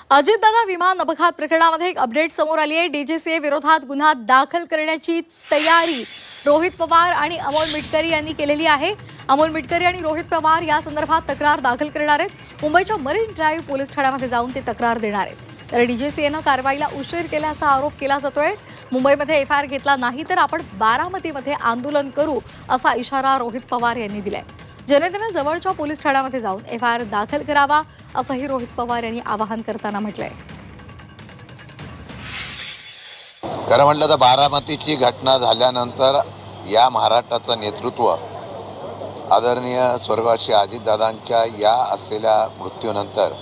अजितदादा विमान अपघात प्रकरणामध्ये एक अपडेट समोर आली आहे। डीजीसीए विरोधात गुन्हा दाखल करण्याची तयारी रोहित पवार आणि अमोल मिटकरी यांनी केलेली आहे। अमोल मिटकरी आणि रोहित पवार या संदर्भात तक्रार दाखल करणार आहेत। मुंबईच्या मरीन ड्राईव्ह पोलीस ठाण्यामध्ये जाऊन ते तक्रार देणार आहेत। तर डीजीसीएनं कारवाईला उशीर केल्याचा आरोप केला जातोय। मुंबईमध्ये एफआयआर घेतला नाही तर आपण बारामतीमध्ये आंदोलन करू असा इशारा रोहित पवार यांनी दिलाय। जनतेने जवळच्या पोलीस ठाण्यामध्ये जाऊन एफआयआर दाखल करावा असंही रोहित पवार यांनी आवाहन करताना म्हटलंय। खरं म्हटलं तर बारामतीची घटना झाल्यानंतर या महाराष्ट्राचं नेतृत्व आदरणीय स्वर्गवासी अजितदादांच्या या असलेल्या मृत्यूनंतर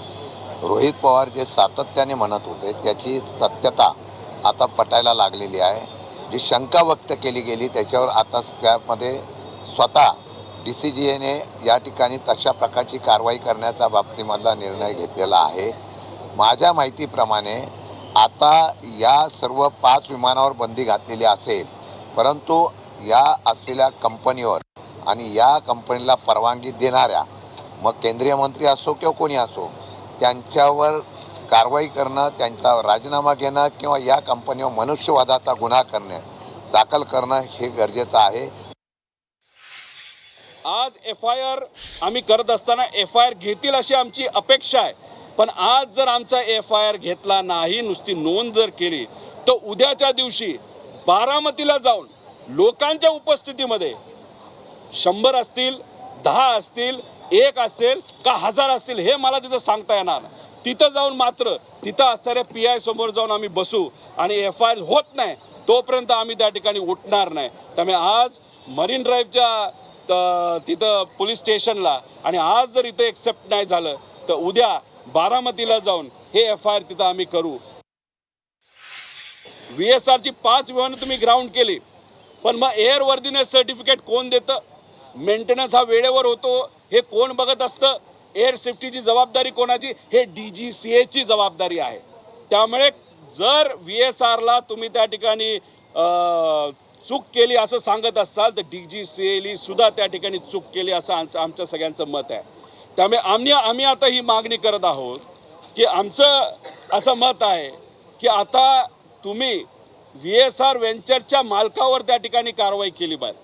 रोहित पवार जे सातत्याने म्हणत होते त्याची सत्यता आता पटायला लागलेली आहे। जी शंका व्यक्त केली गेली त्याच्यावर आता त्यामध्ये स्वतः DCGAने या ठिकाणी तशा प्रकारची कारवाई करण्याचा बाबतीमधला निर्णय घेतलेला आहे। माझ्या माहितीप्रमाणे आता या सर्व 5 विमानावर बंदी घातलेली असेल, परंतु या असलेल्या कंपनीवर आणि या कंपनीला परवानगी देणाऱ्या मग केंद्रीय मंत्री असो किंवा कोणी असो त्यांच्यावर कारवाई करणं, त्यांचा राजीनामा घेणं किंवा या कंपनीवर मनुष्यवधाचा गुन्हा दाखल करणं हे गरजेचं आहे। आज एफआयआर आम्ही करत असताना एफआयआर घेतील अशी आमची अपेक्षा आहे, पण आज जर आमचा एफआयआर घेतला नाही, नुसती नोंद जर केली, तर उद्याच्या दिवशी बारामतीला जाऊन लोकांच्या उपस्थितीमध्ये 100 असतील, 10 असतील, 1 असेल का 1000 असतील हे मला तिथं सांगता येणार। तिथं जाऊन मात्र तिथं असणाऱ्या PI समोर जाऊन आम्ही बसू आणि एफआयआर होत नाही तोपर्यंत आम्ही त्या ठिकाणी उठणार नाही। त्यामुळे आज मरीन ड्राईव्हच्या तिथं पोलीस स्टेशनला आणि आज जर इथं एक्सेप्ट नाही झालं तर उद्या बारामतीला जाऊन हे एफआयआर तिथं आम्ही करू। VSRची 5 विमानं तुम्ही ग्राउंड केली, पण मग एअर वर्दीनेस सर्टिफिकेट कोण देतं? मेंटेनन्स हा वेळेवर होतो हे कोण बघत असतं? एअर सेफ्टीची जबाबदारी कोणाची? हे DGCAची जबाबदारी आहे। त्यामुळे जर VSRला तुम्ही त्या ठिकाणी चूक केली असं सांगत असाल तर DGCAने सुद्धा त्या ठिकाणी चूक केली असं आमच्या सगळ्यांचं मत आहे। त्यामुळे आम्ही आता ही मागणी करत आहोत की आमचं असं मत आहे की आता तुम्ही VSR व्हेंचरच्या मालकावर त्या ठिकाणी कारवाई केली पाहिजे,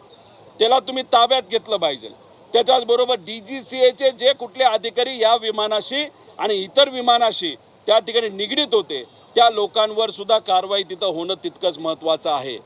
त्याला तुम्ही ताब्यात घेतलं पाहिजे। त्याच्याचबरोबर DGCAचे जे कुठले अधिकारी या विमानाशी आणि इतर विमानाशी त्या ठिकाणी निगडीत होते त्या लोकांवर सुद्धा कारवाई तिथं होणं तितकंच महत्त्वाचं आहे।